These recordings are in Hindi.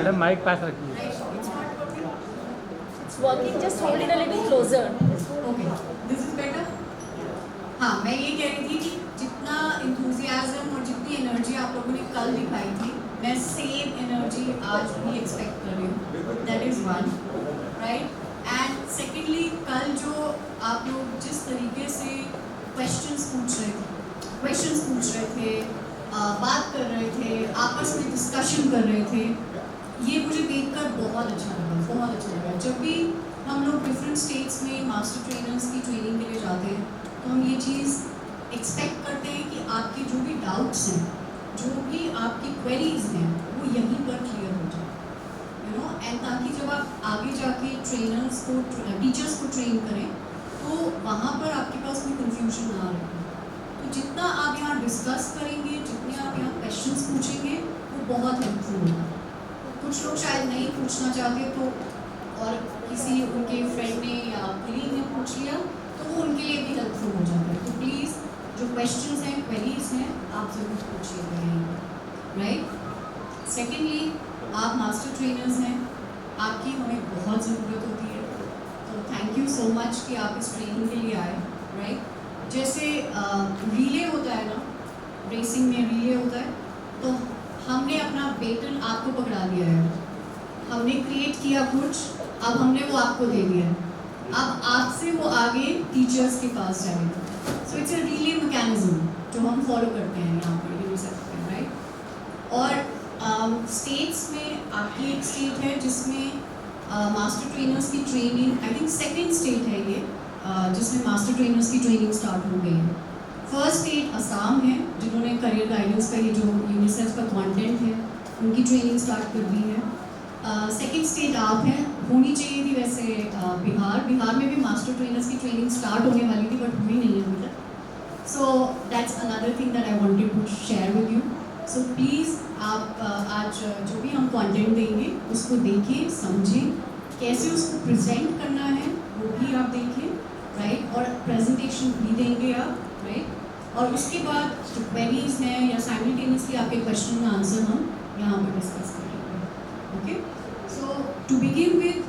मैडम माइक पास रखिए। It's working. Just hold it a little closer. Okay, this is better. हाँ, मैं ये कह रही थी कि जितना enthusiasm और जितनी एनर्जी आप लोगों ने कल दिखाई थी, मैं सेम एनर्जी आज भी एक्सपेक्ट कर रही हूँ. That is one, right? And secondly, कल जो आप लोग जिस तरीके से questions पूछ रहे थे, बात कर रहे थे, आपस में डिस्कशन कर रहे थे, ये मुझे देखकर बहुत अच्छा लगा. जब भी हम लोग डिफरेंट स्टेट्स में मास्टर ट्रेनर्स की ट्रेनिंग के लिए जाते हैं तो हम ये चीज़ एक्सपेक्ट करते हैं कि आपके जो भी डाउट्स हैं, जो भी आपकी क्वेरीज हैं, वो यहीं पर क्लियर हो जाए, यू नो, एंड ताकि जब आप आगे जाके टीचर्स को ट्रेन करें तो वहाँ पर आपके पास कोई कन्फ्यूजन ना रहे. तो जितना आप यहाँ डिस्कस करेंगे, जितने आप यहाँ क्वेश्चंस पूछेंगे, वो बहुत हेल्पफुल होगा. कुछ लोग शायद नहीं पूछना चाहते तो और किसी उनके फ्रेंड ने या कलीग ने पूछ लिया तो वो उनके लिए भी हेल्पफुल हो जाता है. तो प्लीज़ जो क्वेश्चंस हैं, क्वेरीज हैं, आप ज़रूर पूछिएगा, राइट. सेकेंडली, आप मास्टर ट्रेनर्स हैं, आपकी हमें बहुत ज़रूरत होती है. तो थैंक यू सो मच कि आप इस ट्रेनिंग के लिए आए, राइट. जैसे रिले होता है ना, रेसिंग में रिले होता है, तो हमने अपना बेटन आपको पकड़ा दिया है, हमने क्रिएट किया कुछ, अब हमने वो आपको दे दिया, अब आपसे वो आगे टीचर्स के पास जाएगा. So it's a relay mechanism जो हम फॉलो करते हैं यहाँ पर यूनिसेफ में, राइट. और स्टेट्स में आपकी एक स्टेट है जिसमें मास्टर ट्रेनर्स की training, I think second state है ये, जिसमें मास्टर ट्रेनर्स की ट्रेनिंग स्टार्ट हो गई है. फर्स्ट स्टेट असम है, जिन्होंने करियर गाइडेंस का ये जो यूनिसेफ का कंटेंट है उनकी ट्रेनिंग स्टार्ट कर दी है. सेकेंड स्टेट आप हैं, होनी चाहिए थी वैसे बिहार में भी मास्टर ट्रेनर्स की ट्रेनिंग स्टार्ट होने वाली थी बट हुई नहीं है अभी तक. So that's another thing that I wanted to share with you. So please आप आज जो भी हम कंटेंट देंगे उसको देखिए, समझें, कैसे उसको प्रेजेंट करना है वो भी आप देखें, राइट. और प्रेजेंटेशन भी देंगे आप, राइट. और उसके बाद जो क्वेरीज हैं या साइमल्टेनियसली आपके क्वेश्चन का आंसर हम यहाँ पर डिस्कस करेंगे. Okay, so to begin with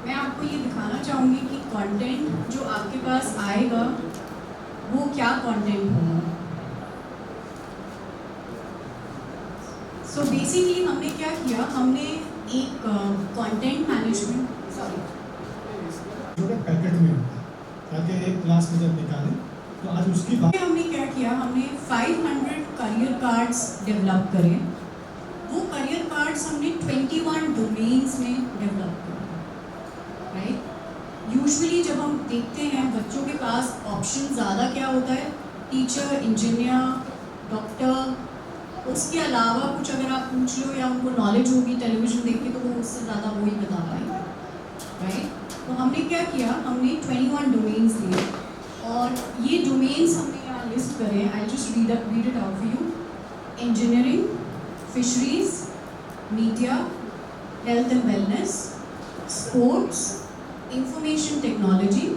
मैं आपको ये दिखाना चाहूँगी कि कंटेंट जो आपके पास आएगा वो क्या कंटेंट होगा. सो बेसिकली हमने क्या किया, हमने एक कंटेंट मैनेजमेंट जो पैकेट में होता है ताकि एक क्लास में जब निकालें तो आज उसकी बात. हमने क्या किया, हमने 500 करियर कार्ड्स डेवलप करे. वो करियर कार्ड्स हमने 21 डोमेन्स में डेवलप करे, राइट. यूजुअली जब हम देखते हैं बच्चों के पास ऑप्शन ज़्यादा क्या होता है, टीचर, इंजीनियर, डॉक्टर, उसके अलावा कुछ अगर आप पूछ लो या उनको नॉलेज होगी टेलीविज़न देख के तो वो उससे ज़्यादा वो ही बता पाएंगे, राइट. तो हमने क्या किया, हमने 21 डोमेन्स लिए और ये डोमेन्स हमने यहाँ लिस्ट करे. I just read it out for you. Engineering, fisheries, media, health and wellness, sports, information technology,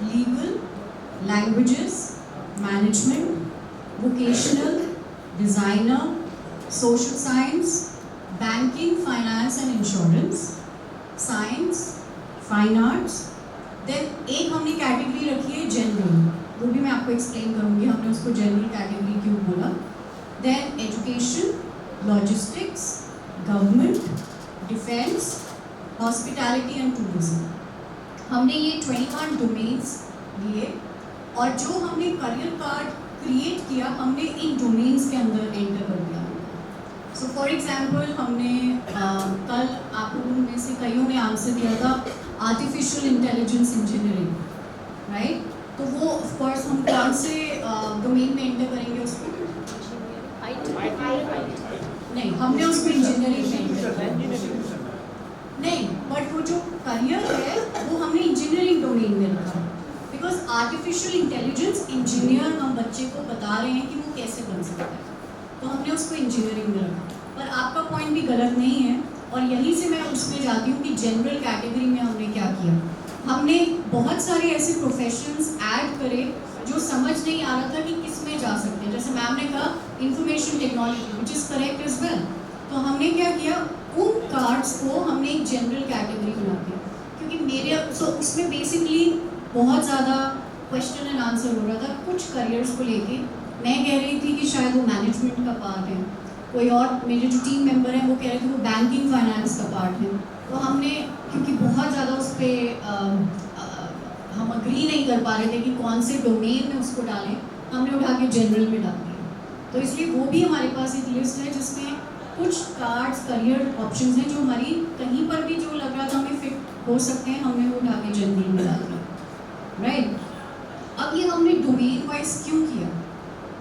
legal, languages, management, vocational, designer, social science, banking, finance and insurance, science, fine arts. Then एक हमने कैटेगरी रखी है जनरल, वो भी मैं आपको एक्सप्लेन करूँगी हमने उसको जनरल कैटेगरी क्यों बोला. Then education, logistics, government, defence, hospitality and tourism. हमने ये 21 डोमेन्स लिए और जो हमने करियर कार्ड क्रिएट किया हमने इन डोमेन्स के अंदर एंटर कर दिया. सो फॉर एग्जांपल हमने कल आप लोगों में से कईयों ने आंसर दिया था आर्टिफिशियल इंटेलिजेंस इंजीनियरिंग, राइट. तो वो ऑफ कोर्स हम कौन से डोमेन में एंटर करेंगे उसको, नहीं हमने उसको इंजीनियरिंग में एंटर किया नहीं, बट वो जो करियर है वो हमने इंजीनियरिंग डोमेन में रखा बिकॉज आर्टिफिशियल इंटेलिजेंस इंजीनियर हम बच्चे को बता रहे हैं कि वो कैसे बन सकता है, तो हमने उसको इंजीनियरिंग में रखा. पर आपका पॉइंट भी गलत नहीं है और यहीं से मैं उसमें जाती हूँ कि जनरल कैटेगरी में हमने क्या किया, हमने बहुत सारे ऐसे प्रोफेशंस ऐड करे जो समझ नहीं आ रहा था कि किस में जा सकते हैं. जैसे मैम ने कहा information technology which is correct as well, तो हमने क्या किया, उन कार्ड्स को हमने एक जनरल कैटेगरी बना दी, क्योंकि मेरे उसमें बेसिकली बहुत ज़्यादा क्वेश्चन एंड आंसर हो रहा था कुछ करियर्स को लेके। मैं कह रही थी कि शायद वो मैनेजमेंट का पार्ट है, कोई और मेरे जो टीम मेंबर हैं वो कह रहे थे वो बैंकिंग फाइनेंस का पार्ट है। तो हमने, क्योंकि बहुत ज़्यादा उस पर हम अग्री नहीं कर पा रहे थे कि कौन से डोमेन में उसको डालें, हमने उठा के जनरल में डाल दिया। तो इसलिए वो भी हमारे पास एक लिस्ट है जिसमें कुछ कार्ड्स करियर ऑप्शंस हैं जो हमारी कहीं पर भी जो लग रहा था हमें फिट हो सकते हैं, हमने वो उठा के जनरल में डाल दिया, राइट। अब ये हमने डोमेन वाइज क्यों किया,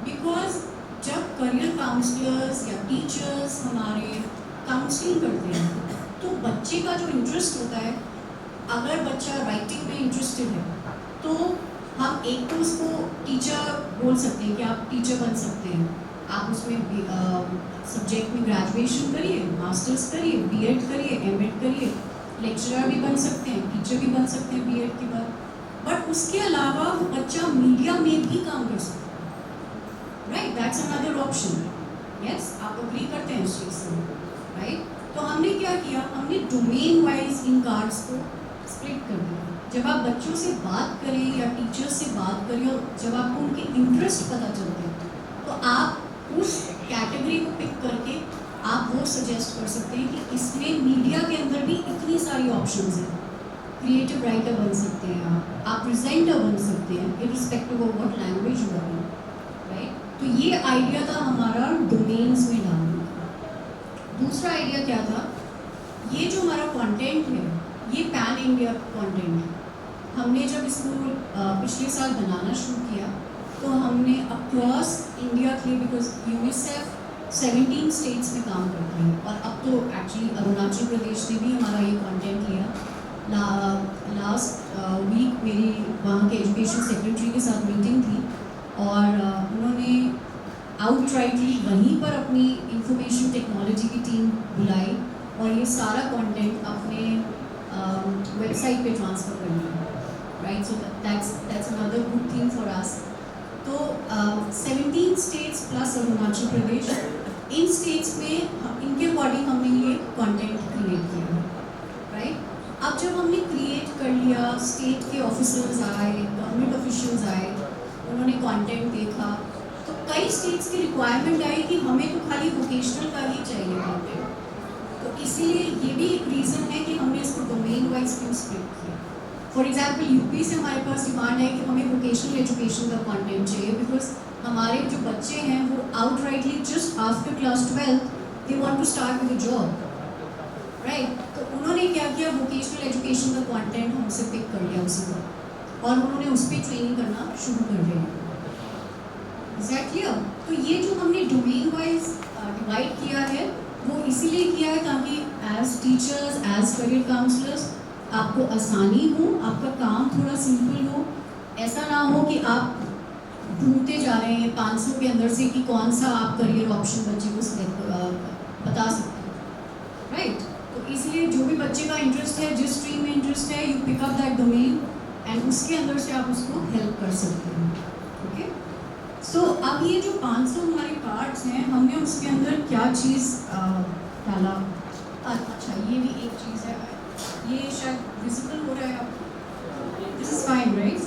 बिकॉज जब करियर काउंसलर्स या टीचर्स हमारे काउंसलिंग करते हैं तो बच्चे का जो इंटरेस्ट होता है, अगर बच्चा राइटिंग में इंटरेस्टेड है तो हम एक तो उसको टीचर बोल सकते हैं कि आप टीचर बन सकते हैं, आप उसमें सब्जेक्ट में ग्रेजुएशन करिए, मास्टर्स करिए, बीएड करिए, एमएड करिए, लेक्चरर भी बन सकते हैं, टीचर भी बन सकते हैं बीएड के बाद। बट उसके अलावा वो बच्चा मीडिया में भी काम कर सकता है, right, that's another option. Yes, आप अग्री करते हैं इस चीज़ से, राइट। तो हमने क्या किया, हमने डोमेन वाइज इन कार्ड्स को स्प्लिट कर दिया। जब आप बच्चों से बात करें या टीचर्स से बात करें और जब आपको उनके इंटरेस्ट पता चलते हैं तो आप उस कैटेगरी को पिक करके आप वो सजेस्ट कर सकते हैं कि इसमें मीडिया के अंदर भी इतनी सारी ऑप्शंस हैं। क्रिएटिव राइटर बन सकते हैं आप प्रेजेंटर बन सकते हैं, irrespective of what language you are, right. तो ये आइडिया था हमारा डोमेन्स में डालने का। दूसरा आइडिया क्या था, ये जो हमारा कंटेंट है ये पैन इंडिया कंटेंट है। हमने जब इसको पिछले साल बनाना शुरू किया तो हमने अक्रॉस इंडिया के लिए, बिकॉज यूनिसेफ 17 स्टेट्स में काम करती है और अब तो एक्चुअली अरुणाचल प्रदेश ने भी हमारा ये कंटेंट लिया। लास्ट वीक मेरी वहाँ के एजुकेशन सेक्रेटरी के साथ मीटिंग थी और उन्होंने आउटराइटली वहीं पर अपनी इंफॉर्मेशन टेक्नोलॉजी की टीम बुलाई और ये सारा कंटेंट अपने वेबसाइट पे ट्रांसफ़र कर लिया, right. So that's another good thing for us. तो 17 स्टेट्स प्लस अरुणाचल प्रदेश, इन स्टेट्स में इनके अकॉर्डिंग हमने ये कंटेंट क्रिएट किया, राइट। अब जब हमने क्रिएट कर लिया, स्टेट के ऑफिसर्स आए, गवर्नमेंट ऑफिशियल्स आए, उन्होंने कंटेंट देखा, तो कई स्टेट्स की रिक्वायरमेंट आई कि हमें तो खाली वोकेशनल का ही चाहिए कंटेंट। तो इसीलिए ये भी एक रीज़न है कि हमने इसको डोमेन वाइज क्यों स्प्लिट किया। फॉर एग्जांपल यूपी से हमारे पास डिमांड है कि हमें वोकेशनल एजुकेशन का कंटेंट चाहिए, बिकॉज हमारे जो बच्चे हैं वो outrightly just after class 12 they want to start with a job, right. तो उन्होंने क्या किया, वोकेशनल एजुकेशन का कंटेंट हमसे पिक कर लिया उसी पर और उन्होंने उस पर ट्रेनिंग करना शुरू कर दिया। एग्जैक्टली। तो ये जो हमने डोमेन वाइज डिवाइड किया है वो इसीलिए किया है ताकि as teachers, as career counsellors आपको आसानी हो, आपका काम थोड़ा सिंपल हो। ऐसा ना हो कि आप ढूंढते जा रहे हैं 500 के अंदर से कि कौन सा आप करियर ऑप्शन बच्चे को बता सकते हैं, राइट। तो इसलिए जो भी बच्चे का इंटरेस्ट है, जिस स्ट्रीम में इंटरेस्ट है, you pick up that domain and उसके अंदर से आप उसको हेल्प कर सकते हैं, ओके। सो अब ये जो 500 हमारे कार्ड्स हैं, हमने उसके अंदर क्या चीज़ डाला। अच्छा, ये भी एक चीज़ है, ये शायद विजिबल हो रहा है आपको, दिस इज़ फाइन, राइट।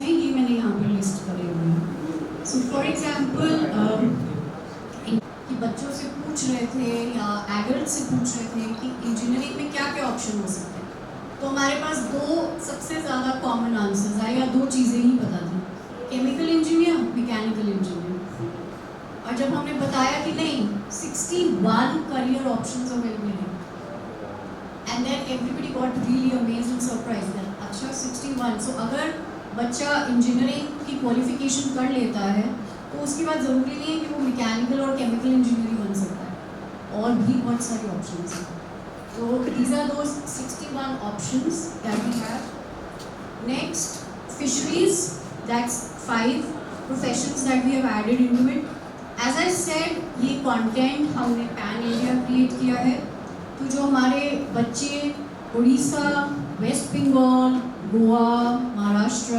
ये मैंने यहाँ पर लिस्ट करे हुए हैं। सो फॉर एग्जाम्पल कि बच्चों से पूछ रहे थे या एडल्ट से पूछ रहे थे कि इंजीनियरिंग में क्या क्या ऑप्शन हो सकते हैं, तो हमारे पास दो सबसे ज़्यादा कॉमन आंसर्स आए या दो चीज़ें ही पता थी, केमिकल इंजीनियर, मैकेनिकल इंजीनियर। और जब हमने बताया कि नहीं 61 करियर ऑप्शंस अवेलेबल हैं, and then everybody got really amazed and surprised that अच्छा 61। सो अगर बच्चा इंजीनियरिंग की क्वालिफिकेशन कर लेता है तो उसके बाद ज़रूरी नहीं है कि वो मैकेनिकल और केमिकल इंजीनियर बन सकता है, और भी बहुत सारे ऑप्शंस हैं। तो these are those 61 options that we have. Next, fisheries, that's 5 professions that we have added into it. As I said, ये कंटेंट हमने पैन इंडिया क्रिएट किया है। तो जो हमारे बच्चे उड़ीसा, वेस्ट बंगाल, गोवा, महाराष्ट्र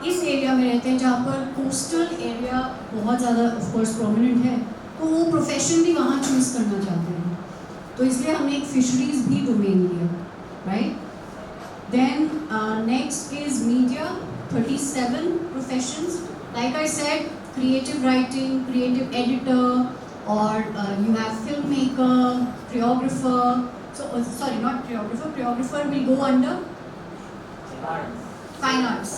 इस एरिया में रहते हैं जहाँ पर कोस्टल एरिया बहुत ज़्यादा ऑफकोर्स प्रोमिनेंट है, तो वो प्रोफेशन भी वहाँ चूज़ करना चाहते हैं। तो इसलिए हमने एक फिशरीज भी डोमेन लिया, right. Then next is media, 37 professions. Like I said, creative writing, creative editor, or you have filmmaker, choreographer. So sorry, not choreographer. Choreographer will go under fine arts.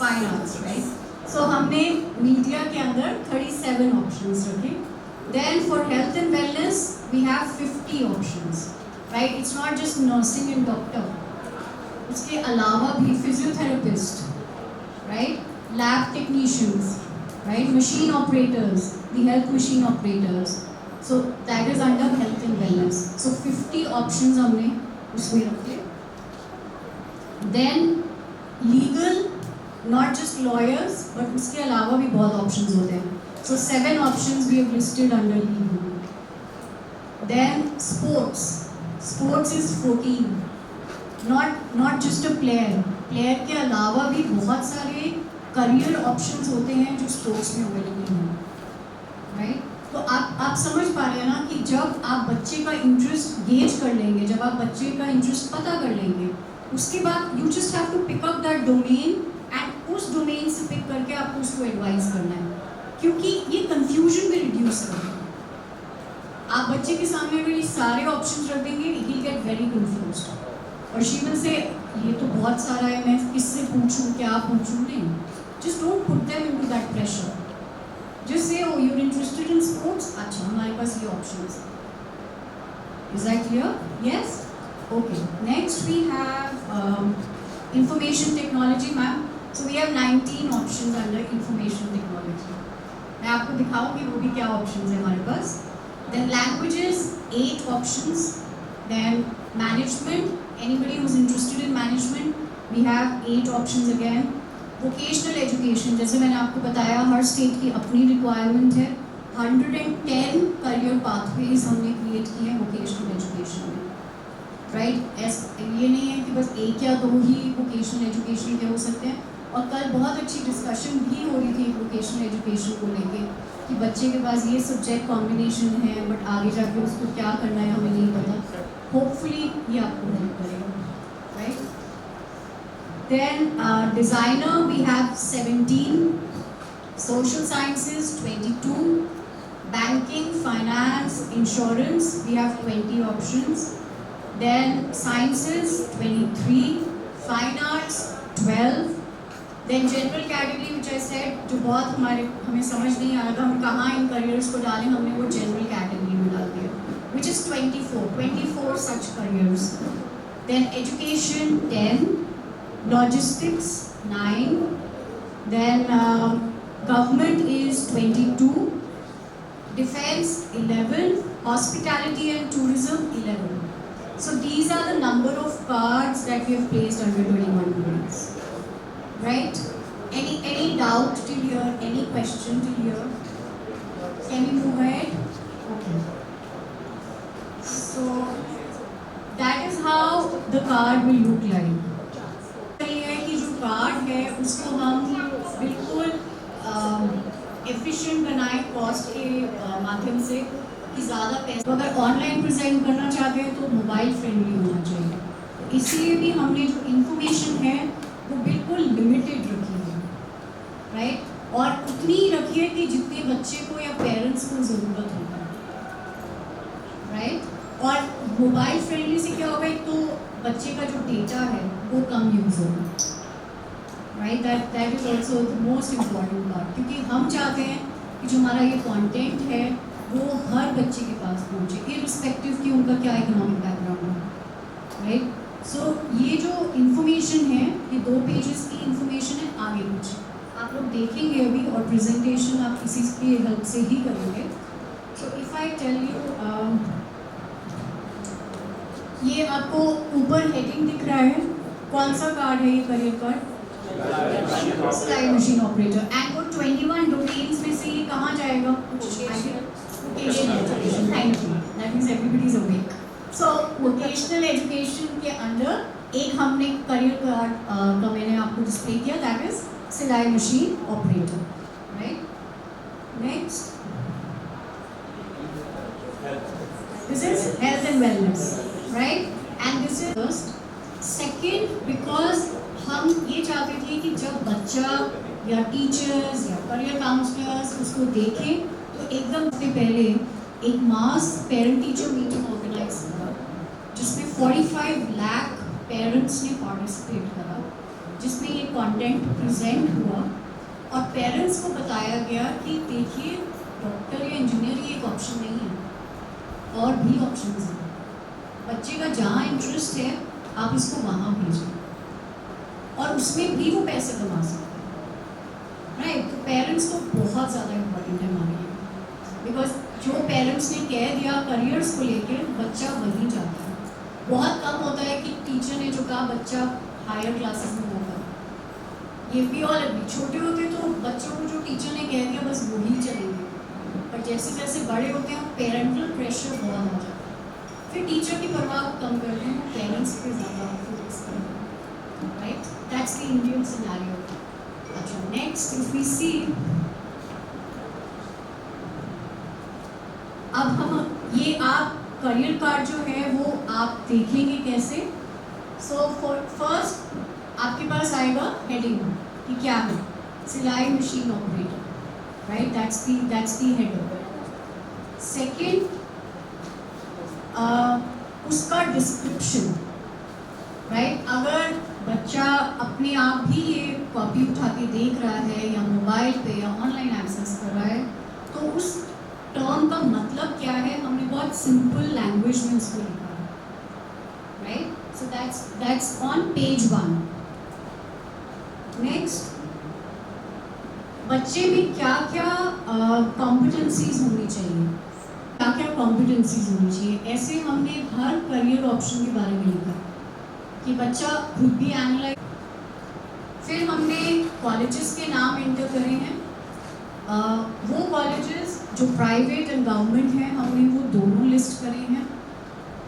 Fine arts, right? So हमने मीडिया के अंदर 37 options रखे. Then for health and wellness we have 50 options, right? It's not just nursing and doctor. उसके अलावा भी physiotherapist, right? Lab technicians, right? Machine operators, we help machine operators. So that is under health and wellness. So 50 options हमने उसमें रखे. Then legal, not just lawyers, but उसके अलावा भी बहुत options होते हैं. So 7 options we have listed under legal. Then sports. Sports is 14. Not just a player. Player के अलावा भी बहुत सारे करियर ऑप्शंस होते हैं जो स्पोर्ट्स में अवेलेबल हैं, राइट. तो आप समझ पा रहे हैं ना कि जब आप बच्चे का इंटरेस्ट गेज कर लेंगे, जब आप बच्चे का इंटरेस्ट पता कर लेंगे, उसके बाद you just have to pick up that domain and उस डोमेन से पिक करके आपको उसको एडवाइस करना है, क्योंकि ये कंफ्यूजन में रिड्यूस करेगा. आप बच्चे के सामने अगर ये सारे ऑप्शंस रख देंगे, he will get very confused और शी विल से ये तो बहुत सारा है, मैं किससे पूछूं, क्या पूछूं. नहीं, just don't put them into that pressure. Just say, oh, you're interested in sports, अच्छा हमारे पास ये options. Is that clear? Yes? Okay. Next we have information technology, ma'am. So we have 19 options under information technology. मैं आपको दिखाऊंगी वो भी क्या options है हमारे पास. Then languages, 8 options. Then management, anybody who's interested in management, we have 8 options again. Vocational education, जैसे मैंने आपको बताया हर स्टेट की अपनी रिक्वायरमेंट है. 110 करियर पाथवेज हमने क्रिएट किए हैं वोकेशनल एजुकेशन में, राइट. ये नहीं है कि बस एक या दो ही वोकेशनल एजुकेशन के हो सकते हैं. और कल बहुत अच्छी डिस्कशन भी हो रही थी वोकेशनल एजुकेशन को लेके कि बच्चे के पास ये सब्जेक्ट कॉम्बिनेशन है बट आगे जाके उसको क्या करना है हमें नहीं पता. होपफुली ये आपको हेल्प करेगा, right. Then designer we have 17, social sciences 22, banking, finance, insurance we have 20 options. Then sciences 23, fine arts 12. Then general category which I said जो बहुत हमें समझ नहीं आ रहा था हम कहाँ इन careers को डालें, हमने वो general category में डाल दिया, which is 24 such careers. Then education 10. Logistics 9, then government is 22, defense 11, hospitality and tourism 11. So these are the number of cards that we have placed under 21 grades, right? Any doubt till here? Any question till here? Can we move ahead? Okay. So that is how the card will look like. Card है उसको हम बिल्कुल एफिशिएंट बनाएं कॉस्ट के माध्यम से कि ज़्यादा पैसे. अगर ऑनलाइन प्रेजेंट करना चाहते हैं तो मोबाइल फ्रेंडली होना चाहिए. इसलिए भी हमने जो इंफॉर्मेशन है वो बिल्कुल लिमिटेड रखी है, राइट. और उतनी ही रखी है कि जितने बच्चे को या पेरेंट्स को ज़रूरत होगा, राइट. और मोबाइल फ्रेंडली से क्या होगा, एक तो बच्चे का जो डेटा है वो कम यूज़ होगा, right. That is also the most important part, क्योंकि हम चाहते हैं कि जो हमारा ये कंटेंट है वो हर बच्चे के पास पहुँचे, इररिस्पेक्टिव कि उनका क्या इकोनॉमिक बैकग्राउंड है, राइट. सो ये जो इन्फॉर्मेशन है ये 2 पेजेस की इन्फॉर्मेशन है. आगे कुछ आप लोग देखेंगे अभी और प्रेजेंटेशन आप किसी की हेल्प से ही करेंगे. So if I tell you, ये आपको ऊपर हेडिंग दिख रहा है, कौन सा कार्ड है ये करियर कार्ड? सिलाई मशीन ऑपरेटर. एंड वो 21 डोमेन्स में से ये कहाँ जाएगा? Vocational education. Thank you, that means everybody is awake. So vocational education के अंदर एक हमने करियर कार्ड का मैंने आपको डिस्प्ले किया, दैट इज सिलाई machine operator, right. Next This is health and wellness, right? And this is first. Second, because हम ये चाहते थे कि जब बच्चा या टीचर्स या करियर काउंसलर्स उसको देखें तो एकदम से पहले एक मास पेरेंट टीचर मीटिंग ऑर्गेनाइज करा जिसमें 45 लाख पेरेंट्स ने पार्टिसिपेट करा, जिसमें ये कंटेंट प्रेजेंट हुआ और पेरेंट्स को बताया गया कि देखिए डॉक्टर या इंजीनियर ये एक ऑप्शन नहीं है, और भी ऑप्शंस हैं। बच्चे का जहाँ इंटरेस्ट है आप इसको वहाँ भेजें और उसमें भी वो पैसे कमा सकते हैं, राइट? तो पेरेंट्स को बहुत ज़्यादा इम्पोर्टेंट है हमारे लिए, बिकॉज जो पेरेंट्स ने कह दिया करियर्स को लेकर बच्चा वहीं जाता है। बहुत कम होता है कि टीचर ने जो कहा बच्चा हायर क्लासेस में होगा, ये भी और अभी छोटे होते तो बच्चों को जो टीचर ने कह दिया बस वही चलेंगे, पर जैसे जैसे बड़े होते हैं पेरेंटल प्रेशर बहुत आ जाता है, फिर टीचर की परवाह कम करते हैं, पेरेंट्स पे ज़्यादा फोकस करते हैं, right? That's the Indian scenario. अच्छा, नेक्स्ट इफ वी सी, अब हम ये आप करियर कार्ड जो है वो आप देखेंगे कैसे। सो फर्स्ट आपके पास आएगा हेडिंग कि क्या है, सिलाई machine operator, right? That's the header. Second, उसका डिस्क्रिप्शन, राइट? अगर बच्चा अपने आप भी ये कॉपी उठा के देख रहा है या मोबाइल पे या ऑनलाइन एक्सेस कर रहा है तो उस टर्म का मतलब क्या है हमने बहुत सिंपल लैंग्वेज में उसको लिखा है, right? So that's on page 1। Next, बच्चे में क्या क्या कॉम्पिटेंसीज होनी चाहिए, क्या क्या कॉम्पिटेंसीज होनी चाहिए, ऐसे हमने हर करियर ऑप्शन के बारे में लिखा कि बच्चा खुद भी एनालाइज। फिर हमने कॉलेजेस के नाम एंटर करे हैं, वो कॉलेजेस जो प्राइवेट एंड गवर्नमेंट हैं हमने वो दोनों लिस्ट करे हैं।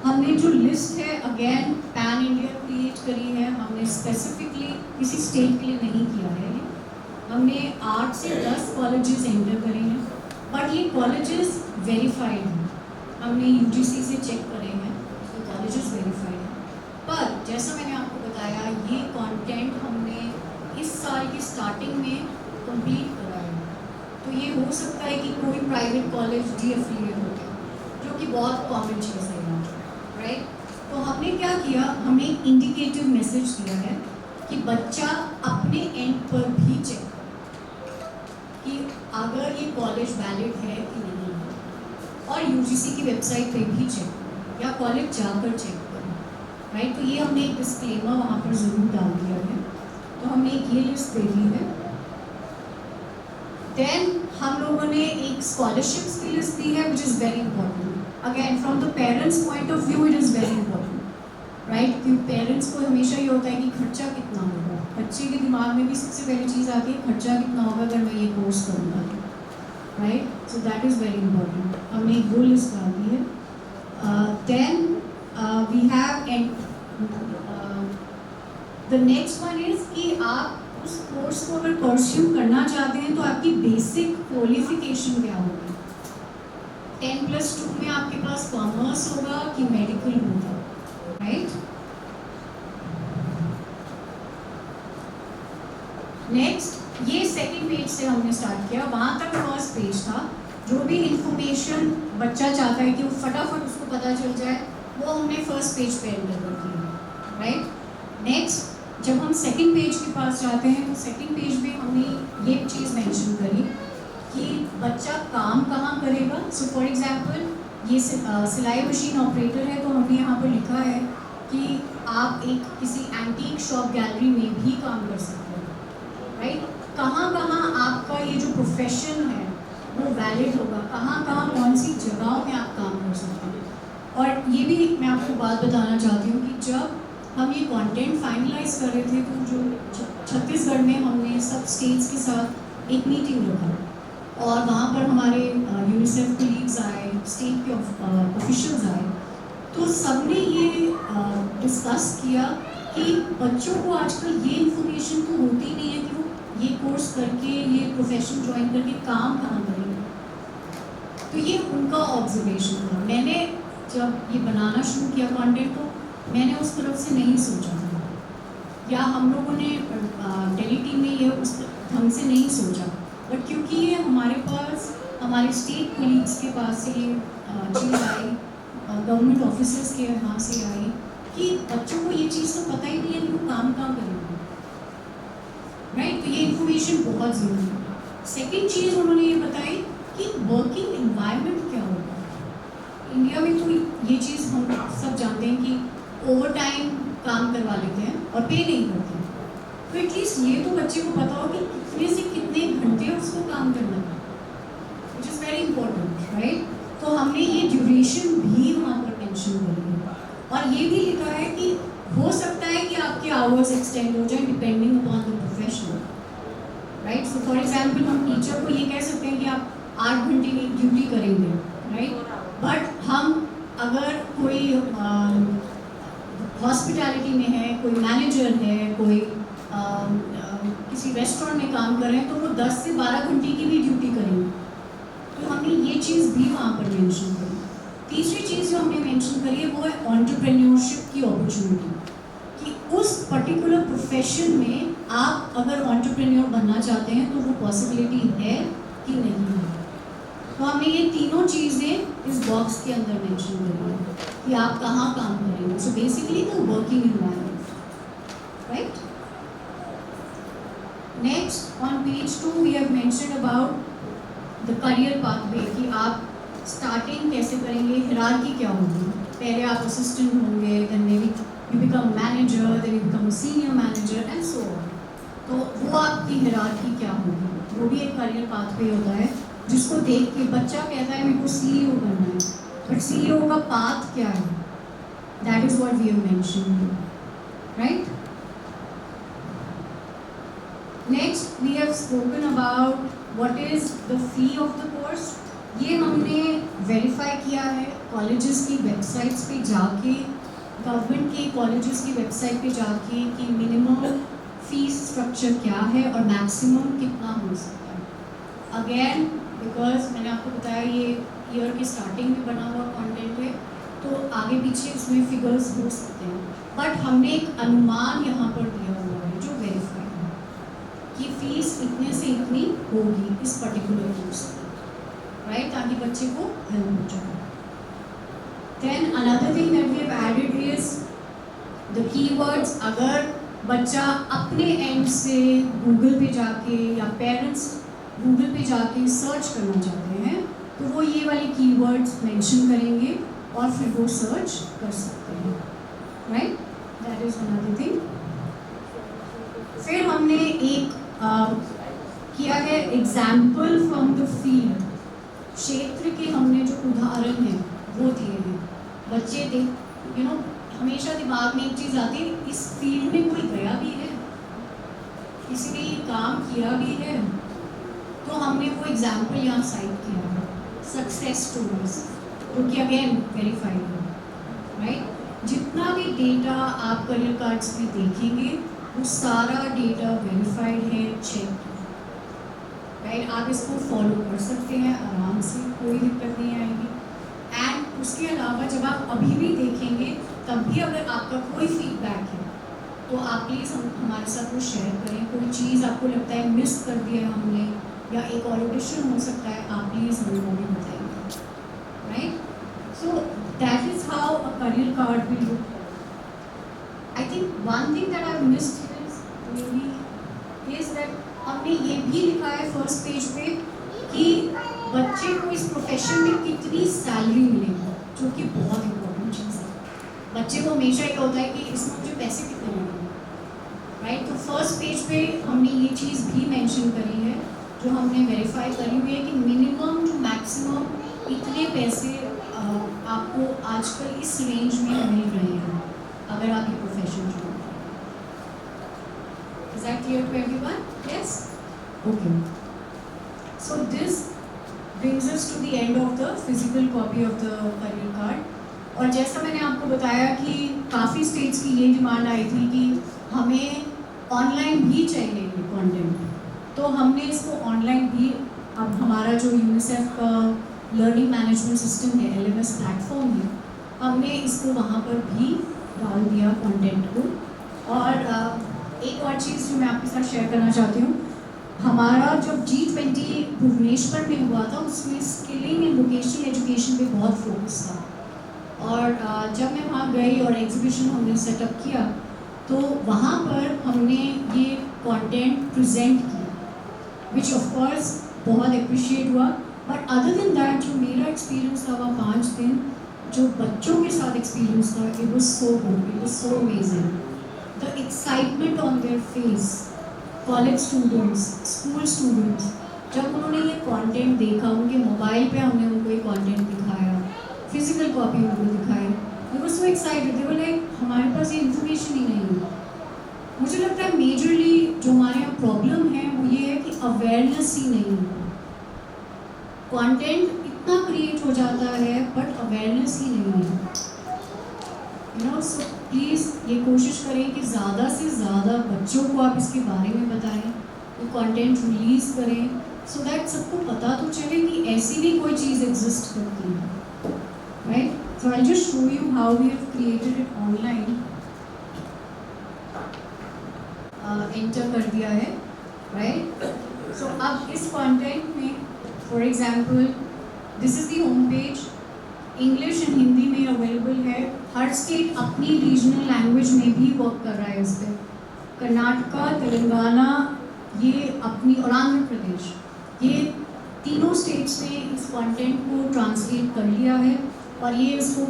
हमने जो लिस्ट है अगेन पैन इंडिया क्रिएट करी है, हमने स्पेसिफिकली किसी स्टेट के लिए नहीं किया है। हमने 8 से 10 कॉलेजेस एंटर करे हैं, बट ये कॉलेजेस वेरीफाइड हैं, हमने यूजीसी से चेक करे हैं तो कॉलेजेस वेरीफाइड हैं। पर जैसा मैंने आपको बताया ये कंटेंट हमने इस साल की स्टार्टिंग में कंप्लीट करा है, तो ये हो सकता है कि कोई प्राइवेट कॉलेज डीएफिलिएट हो गया, जो कि बहुत कॉमन चीज़ है यहाँ, राइट? तो हमने क्या किया, हमने एक इंडिकेटिव मैसेज दिया है कि बच्चा अपने एंड पर भी चेक कि अगर ये कॉलेज वैलिड है कि नहीं है, और यूजीसी की वेबसाइट पे भी चेक करें या कॉलेज जाकर चेक करें, राइट? तो ये हमने एक डिस्क्लेमर वहाँ पर ज़रूर डाल दिया है, तो हमने एक ये लिस्ट दे दी है। देन हम लोगों ने एक स्कॉलरशिप्स की लिस्ट दी है which is very important, again from the parents point of view it is very important, right? क्योंकि पेरेंट्स को हमेशा ये होता है कि खर्चा कितना होगा, बच्चे के दिमाग में भी सबसे पहली चीज़ आती है खर्चा कितना होगा अगर मैं ये कोर्स करूँगा, right? So that is very important, हमने एक वो लिस्ट डाल दी है। Then we have the next one is कि आप उस कोर्स को अगर परस्यू करना चाहते हैं तो आपकी बेसिक क्वालिफिकेशन क्या होगी। 10+2 में आपके पास कॉमर्स होगा कि मेडिकल होगा, राइट? नेक्स्ट, ये सेकंड पेज से हमने स्टार्ट किया, वहाँ तक फर्स्ट पेज था। जो भी इंफॉर्मेशन बच्चा चाहता है कि वो फटाफट उसको पता चल जाए वो हमने फर्स्ट पेज पे एंटर कर दिया, राइट? नेक्स्ट, जब हम सेकंड पेज के पास जाते हैं तो सेकंड पेज में हमने ये चीज़ मेंशन करी कि बच्चा काम कहाँ करेगा। सो फॉर एग्जांपल ये सिलाई मशीन ऑपरेटर है, तो हमने यहाँ पर लिखा है कि आप एक किसी एंटीक शॉप गैलरी में भी काम कर सकते हो, राइट? कहाँ कहाँ आपका ये जो प्रोफेशन है वो वैलिड होगा, कहाँ कहाँ कौन सी जगहों में आप काम कर सकते हैं। और ये भी मैं आपको बात बताना चाहती हूँ कि जब हम ये कंटेंट फाइनलाइज कर रहे थे तो जो छत्तीसगढ़ में हमने सब स्टेट्स के साथ एक मीटिंग रखा और वहाँ पर हमारे यूनिसेफ कलीग्स आए, स्टेट के ऑफिशियल्स आए, तो सबने ये डिस्कस किया कि बच्चों को आजकल ये इन्फॉर्मेशन तो होती नहीं है कि वो ये कोर्स करके ये प्रोफेशन ज्वाइन करके काम कहाँ करेंगे। तो ये उनका ऑब्जर्वेशन था। मैंने जब ये बनाना शुरू किया कंटेंट तो मैंने उस तरफ से नहीं सोचा था, या हम लोगों ने दिल्ली टीम ने ये उस ढंग से नहीं सोचा, बट क्योंकि ये हमारे पास हमारे स्टेट कोलीग्स के पास से ये चीज़ आई, गवर्नमेंट ऑफिसर्स के यहाँ से आई कि बच्चों को ये चीज़ तो पता ही नहीं है कि वो काम कहाँ करेंगे, राइट। तो ये इन्फॉर्मेशन बहुत ज़रूरी है। सेकेंड चीज़ उन्होंने ये बताई कि वर्किंग एनवायरनमेंट क्या होगा। इंडिया में तो ये चीज़ हम सब जानते हैं कि ओवर टाइम काम करवा लेते हैं और पे नहीं करते हैं, तो एटलीस्ट ये तो बच्चे को पता हो कि कितने से कितने घंटे उसको काम करना है, which is very important, right. तो हमने ये ड्यूरेशन भी वहाँ पर मेंशन करी है, और ये भी लिखा है कि हो सकता है कि आपके आवर्स एक्सटेंड हो जाए depending upon the professional, right. So for example हम टीचर को ये कह सकते हैं कि आप 8 घंटे की ड्यूटी करेंगे, राइट, बट हम अगर कोई हॉस्पिटैलिटी में है, कोई मैनेजर है, कोई किसी रेस्टोरेंट में काम कर रहे हैं, तो वो 10 से 12 घंटे की भी ड्यूटी करेंगे। तो हमने ये चीज़ भी वहाँ पर मेंशन करी। तीसरी चीज़ जो हमने मेंशन करी है वो है एंटरप्रेन्योरशिप की अपॉर्चुनिटी, कि उस पर्टिकुलर प्रोफेशन में आप अगर एंटरप्रेन्योर बनना चाहते हैं तो वो पॉसिबिलिटी है कि नहीं है। तो हमने ये तीनों चीज़ें इस बॉक्स के अंदर मेंशन करी है कि आप कहाँ काम करेंगे। So basically the working environment, right. Next on page 2 we have mentioned about the career pathway, कि आप स्टार्टिंग कैसे करेंगे, हिरार्की क्या होगी। पहले आप असिस्टेंट होंगे, then maybe you become manager, then you become senior manager and so on. तो वो आपकी हिरार्की क्या होगी, वो भी एक करियर पाथवे होता है, जिसको देख के बच्चा कहता है मेरे को सीईओ बनना है, बट सीईओ का पाथ क्या है, that is what we have mentioned, right. Next we have spoken about what is the fee of the course. ये हमने वेरीफाई किया है कॉलेजेस की वेबसाइट्स पे जाके, गवर्नमेंट के कॉलेजेस की वेबसाइट पे जाके, कि मिनिमम फीस स्ट्रक्चर क्या है और मैक्सिमम कितना हो सकता है। अगेन बिकॉज मैंने आपको बताया ये ईयर के स्टार्टिंग में बना हुआ कंटेंट है, तो आगे पीछे इसमें फिगर्स हो सकते हैं, बट हमने एक अनुमान यहाँ पर दिया हुआ है जो वेरीफाई है कि फीस इतने से इतनी होगी इस पर्टिकुलर कोर्स की, राइट, ताकि बच्चे को हेल्प हो जाए। Then another thing that we have added is the keywords. अगर बच्चा अपने एंड से गूगल पे जाके या पेरेंट्स गूगल पे जाके सर्च करना चाहते हैं, तो वो ये वाले कीवर्ड्स मेंशन करेंगे और फिर वो सर्च कर सकते हैं, right, that is another thing. फिर हमने एक किया है एग्जाम्पल फ्रॉम द फील्ड, क्षेत्र के हमने जो उदाहरण हैं वो दिए हैं। बच्चे देख यू नो हमेशा दिमाग में एक चीज़ आती है, इस फील्ड में कोई गया भी है, किसी ने ये काम किया भी है, तो हमने वो एग्जाम्पल यहाँ साइट किया है, सक्सेस स्टोरीज, जो कि अगेन वेरीफाइड है, राइट। जितना भी डेटा आप करियर कार्ड्स पे देखेंगे वो सारा डेटा वेरीफाइड है, चेक है, राइट। आप इसको फॉलो कर सकते हैं आराम से, कोई दिक्कत नहीं आएगी। एंड उसके अलावा जब आप अभी भी देखेंगे तब भी अगर आपका कोई फीडबैक है तो आप प्लीज़ हमारे साथ वो शेयर करें। कोई चीज़ आपको लगता है मिस कर दिया है हमने, या एक और एडिशन हो सकता है, आप प्लीज़ हमें वो भी बताएंगे, right. So that is how a career card will look. I think one thing that I missed is that हमने ये भी लिखा है फर्स्ट पेज पे कि बच्चे को इस प्रोफेशन में कितनी सैलरी मिलेगी, जो कि बहुत इंपॉर्टेंट चीज़ है। बच्चे को हमेशा ये होता है कि इसमें मुझे पैसे कितने मिलेंगे, राइट। तो फर्स्ट पेज पे हमने ये चीज़ भी मेंशन करी है, जो हमने वेरीफाई करी हुई है कि मिनिमम टू मैक्सिमम इतने पैसे आपको आजकल इस रेंज में मिल रहे हैं अगर आप ये प्रोफेशन चुनो। Is that clear to everyone? Yes? Okay. So this brings us to the end of the physical copy of the career card. और जैसा मैंने आपको बताया कि काफ़ी स्टेट्स की ये डिमांड आई थी कि हमें ऑनलाइन भी चाहिए ये कंटेंट, तो हमने इसको ऑनलाइन भी, अब हमारा जो यूनिसेफ का लर्निंग मैनेजमेंट सिस्टम है, LMS प्लेटफॉर्म है, हमने इसको वहाँ पर भी डाल दिया कंटेंट को। और एक और चीज़ जो मैं आपके साथ शेयर करना चाहती हूँ, हमारा जब G20 भुवनेश्वर में हुआ था उसमें स्किलिंग एंड वोकेशनल एजुकेशन पे बहुत फोकस था। और जब मैं वहाँ गई और एग्जीबिशन हमने सेटअप किया तो वहाँ पर हमने ये कंटेंट प्रेजेंट किया, विच ऑफ कोर्स बहुत अप्रिशिएट हुआ। बट अदर देन दैट जो मेरा एक्सपीरियंस था वह 5 दिन जो बच्चों के साथ एक्सपीरियंस था, it was so good, it was so amazing. The excitement on their face, college students, school students, जब उन्होंने ये कंटेंट देखा, उनके मोबाइल पे हमने उनको ये कंटेंट दिखाया, फिजिकल कॉपी उनको दिखाई, दे वर so excited, they were like हमारे पास ये इन्फॉर्मेशन ही नहीं है। मुझे लगता है मेजरली जो हमारे यहाँ प्रॉब्लम है वो ये है कि अवेयरनेस ही नहीं है। कंटेंट इतना क्रिएट हो जाता है बट अवेयरनेस ही नहीं है, यू नो। सो प्लीज़ ये कोशिश करें कि ज़्यादा से ज़्यादा बच्चों को आप इसके बारे में बताएं, वो कंटेंट रिलीज़ करें, सो दैट सबको पता तो चले कि ऐसी भी कोई चीज़ एग्जिस्ट करती है, right. So I just show you how we have created it online. Enter कर दिया है, राइट। सो अब इस कंटेंट में for example this is the home page, English and Hindi में अवेलेबल है। हर स्टेट अपनी रीजनल लैंग्वेज में भी वर्क कर रहा है इस पर। कर्नाटका, तेलंगाना, ये अपनी और आंध्र प्रदेश, ये तीनों स्टेट्स ने इस कंटेंट को ट्रांसलेट कर लिया है और ये इसको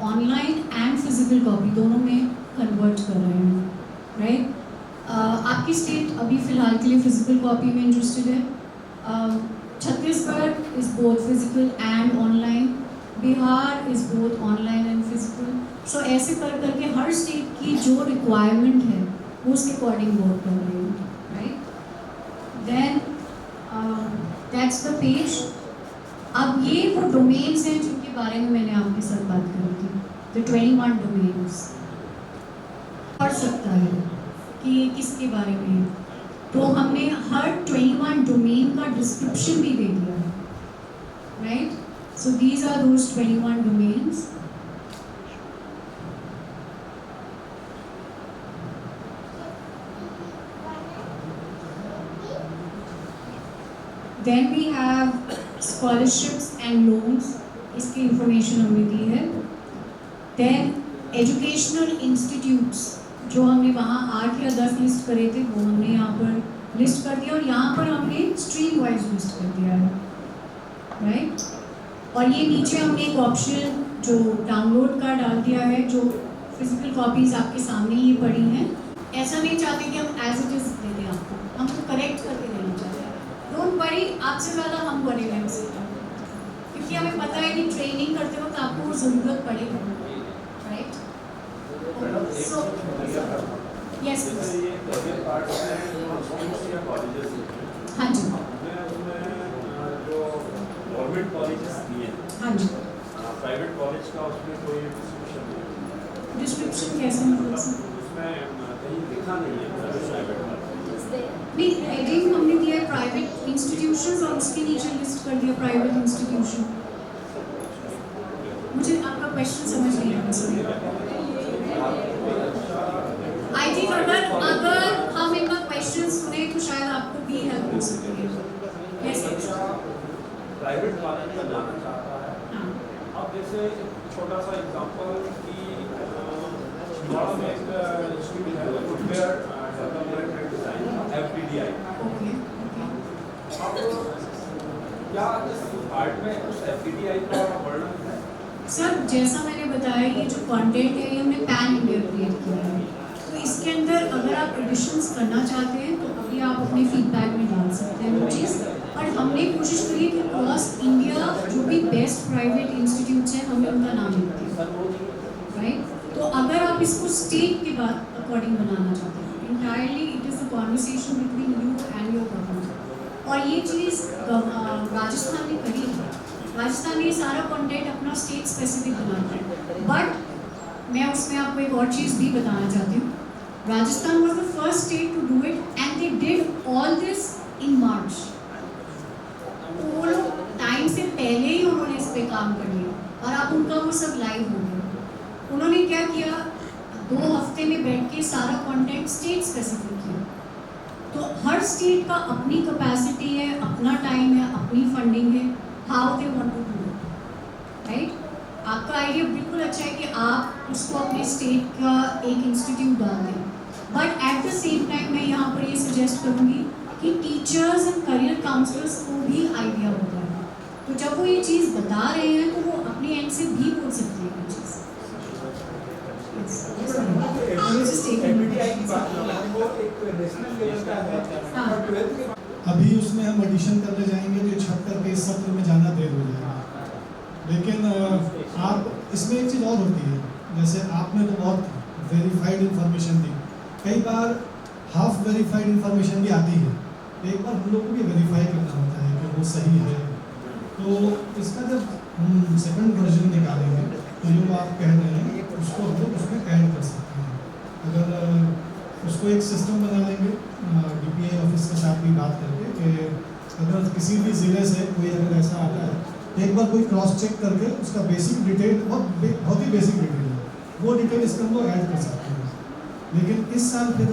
ऑनलाइन एंड फिजिकल कॉपी दोनों में कन्वर्ट कर रहे हैं, राइट। आपकी स्टेट अभी फ़िलहाल के लिए फिजिकल कॉपी में इंटरेस्टेड है। Chhattisgarh is both physical and online, Bihar is both online and physical. So ऐसे कर करके हर स्टेट की जो रिक्वायरमेंट है वो उसके अकॉर्डिंग वर्क कर रहे हैं, right. Then that's the page. अब ये वो डोमेन्स हैं जिनके बारे में मैंने आपके साथ बात करी थी, द 21 डोमेन्स। पढ़ सकता है कि किसके बारे में है, तो हमने हर 21 डोमेन का डिस्क्रिप्शन भी दे दिया है, right. So these are those 21 domains. Then we have scholarships and loans, इसकी इंफॉर्मेशन हमने दी है। देन एजुकेशनल इंस्टीट्यूट्स जो हमने वहाँ 8 या 10 लिस्ट करे थे वो हमने यहाँ पर लिस्ट कर दिया और यहाँ पर हमने स्ट्रीम वाइज लिस्ट कर दिया है, राइट। और ये नीचे हमने एक ऑप्शन जो डाउनलोड का डाल दिया है, जो फिजिकल कॉपीज़ आपके सामने ही पड़ी हैं। ऐसा नहीं चाहते कि हम एज इट इज़ दे दें आपको, हम तो करेक्ट करके देना चाहते हैं। डोंट वरी, आपसे ज़्यादा हम बड़े हैं उससे, क्योंकि हमें पता है कि ट्रेनिंग करते वक्त आपको वो ज़रूरत पड़ेगी, राइट। So, yes, हाँ जी, गवर्नमेंट कॉलेजेस दिए, हाँ जी। प्राइवेट कॉलेज का उसमें कोई डिस्क्रिप्शन कैसे मतलब उसमें कहीं लिखा नहीं है प्राइवेट नहीं, हेडिंग हमने दिया है प्राइवेट इंस्टीट्यूशंस और उसके नीचे लिस्ट कर दिया प्राइवेट इंस्टीट्यूशन। मुझे आपका क्वेश्चन समझ नहीं आया सर। आई थिंक अगर हम इनका क्वेश्चन सुने तो शायद आपको भी हेल्प हो सकती है। यस, प्राइवेट कॉलेज में जाना चाहता है। हाँ, अब जैसे छोटा सा एग्जांपल कि नॉर्थ में एक इंस्टीट्यूट है footwear development and design FDDI। Okay. अब क्या इस पार्ट में उस FDDI का वर्णन है? सर जैसा मैंने बताया ये जो कंटेंट है ये हमने पैन इंडिया क्रिएट किया है, तो इसके अंदर अगर आप एडिशंस करना चाहते हैं तो अभी आप अपने फीडबैक में डाल सकते हैं वो चीज़। और हमने कोशिश करी कि अक्रॉस इंडिया जो भी बेस्ट प्राइवेट इंस्टीट्यूट्स हैं हमने उनका नाम लिख दिया, राइट। तो अगर आप इसको स्टेट के बाद अकॉर्डिंग बनाना चाहते हैं, entirely it is a conversation between you and your government. और ये चीज़ राजस्थान ने करी है। राजस्थान में सारा कंटेंट अपना स्टेट स्पेसिफिक बनाता है, बट मैं उसमें आपको एक और चीज़ भी बताना चाहती हूँ। Rajasthan was the first state to do it and they did all this in March. तो वो लोग टाइम से पहले ही उन्होंने इस पे काम कर लिया और अब उनका वो सब लाइव हो गया। उन्होंने क्या किया, 2 हफ्ते में बैठ के सारा कंटेंट स्टेट स्पेसिफिक किया। तो हर स्टेट का अपनी कैपेसिटी है, अपना टाइम है, अपनी फंडिंग है, how they want to do it, right. आपका आइडिया बिल्कुल अच्छा है कि आप उसको अपने स्टेट का एक इंस्टीट्यूट डाल दें, but at the same time मैं यहाँ पर ये सजेस्ट करूँगी कि टीचर्स एंड करियर काउंसलर्स को भी आइडिया होता है, तो जब वो ये चीज़ बता रहे हैं तो वो अपने एंड से भी बोल सकते हैं ये चीज़। अभी उसमें हम एडिशन करने जाएंगे तो 76 पे इस सत्र में जाना देर हो जाएगा। लेकिन आप इसमें एक चीज़ और होती है, जैसे आपने तो बहुत वेरीफाइड इंफॉर्मेशन दी, कई बार हाफ वेरीफाइड इंफॉर्मेशन भी आती है, एक बार हम लोग को भी वेरीफाई करना होता है कि वो सही है। तो इसका जब हम सेकंड वर्जन निकालेंगे तो जो आप कह रहे हैं उसको हम लोग उसमें ऐड कर सकते हैं। अगर उसको एक सिस्टम बना लेंगे DPI ऑफिस के साथ भी बात करके कि अगर किसी भी ज़िले से कोई अगर ऐसा आता है, एक बार कोई क्रॉस चेक करके उसका बेसिक डिटेल बहुत ही बेसिक डिटेल है, वो डिटेल इसका हम लोग ऐड कर सकते हैं। लेकिन इस साल फिर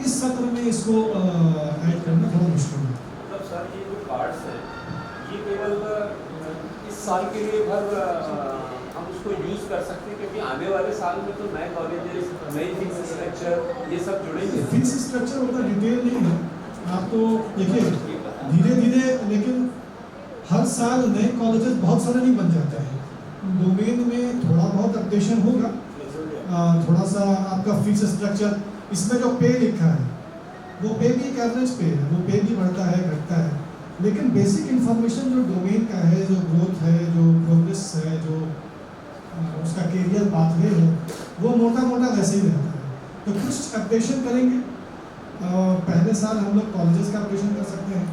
इस सत्र में इसको ऐड करना बहुत मुश्किल है। मतलब सर ये जो कार्ड्स हैं ये केवल इस साल के लिए भर हम उसको यूज़ कर सकते हैं, क्योंकि आने वाले साल में तो नए कॉलेजेस, नई फिक्स स्ट्रक्चर ये सब जुड़ेंगे। फिक्स स्ट्रक्चर उतना डिटेल नहीं है, आप तो देखिए धीरे धीरे, लेकिन हर साल नए कॉलेजेस बहुत सारे नहीं बन जाते हैं। डोमेन में थोड़ा बहुत अपडेशन होगा, थोड़ा सा आपका फिक्स स्ट्रक्चर, इसमें जो पे लिखा है वो पे भी एक एवरेज पे है, वो पे भी बढ़ता है घटता है, लेकिन बेसिक इन्फॉर्मेशन जो डोमेन का है, जो ग्रोथ है, जो प्रोग्रेस है, जो उसका कैरियर पाथवे है, वो मोटा मोटा वैसे ही रहता है। तो कुछ अपडेशन करेंगे, पहले साल हम लोग कॉलेजेस का अपडेशन कर सकते हैं,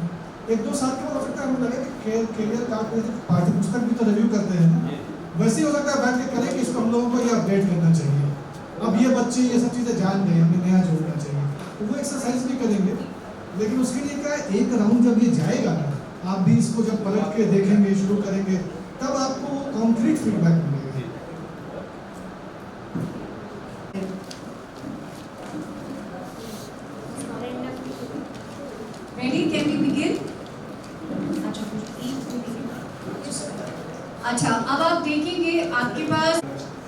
1-2 साल के बाद हो सकता है हमें लगे कि कैरियर कार्ड पाठ्य पुस्तक भी तो रिव्यू करते हैं ना, वैसे ही हो सकता है बैठ के करें कि इसको हम लोगों को ये अपडेट करना चाहिए, अब ये बच्चे ये सब चीज़ें जान गए, हमें नया जोड़ना चाहिए, तो वो एक्सरसाइज भी करेंगे। लेकिन उसके लिए क्या है, एक राउंड जब ये जाएगा ना, आप भी इसको जब पलट के देखेंगे, शुरू करेंगे, तब आपको कॉन्क्रीट फीडबैक मिलेगा। Ready? Can we begin? अच्छा, अब आप देखेंगे आपके पास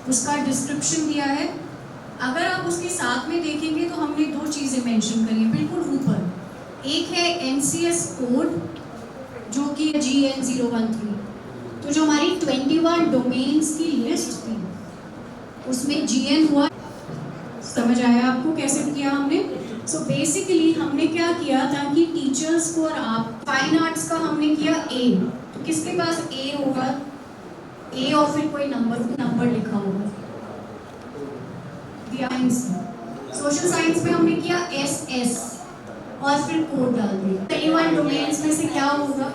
उसका डिस्क्रिप्शन दिया है। अगर आप उसके साथ में देखेंगे तो हमने 2 चीज़ें मेंशन करी हैं बिल्कुल ऊपर। एक है NCS कोड जो कि GN013, तो जो हमारी 21 डोमेन्स की लिस्ट थी उसमें GN हुआ। समझ आया आपको कैसे किया हमने? सो बेसिकली हमने क्या किया, ताकि टीचर्स को और आप फाइन आर्ट्स का हमने किया A, तो किसके पास A होगा, A और फिर कोई नंबर लिखा होगा। सोशल साइंस में हमने किया SS और फिर कोड डाल दिया। 21 डोमेन्स में से क्या होगा,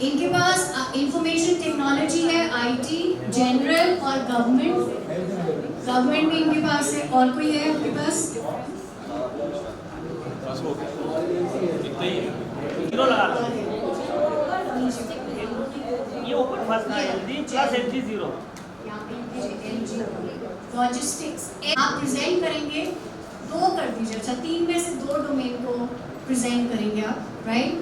इनके पास इंफॉर्मेशन टेक्नोलॉजी है, IT, जनरल और गवर्नमेंट भी इनके पास है। और कोई है आपके पास? जीरो लगा लो, ये ओपन फर्स्ट का LG प्लस LG 0, लॉजिस्टिक्स आप प्रेजेंट करेंगे, 2 कर दीजिए। अच्छा, 3 में से 2 डोमेन को प्रेजेंट करेंगे आप, राइट।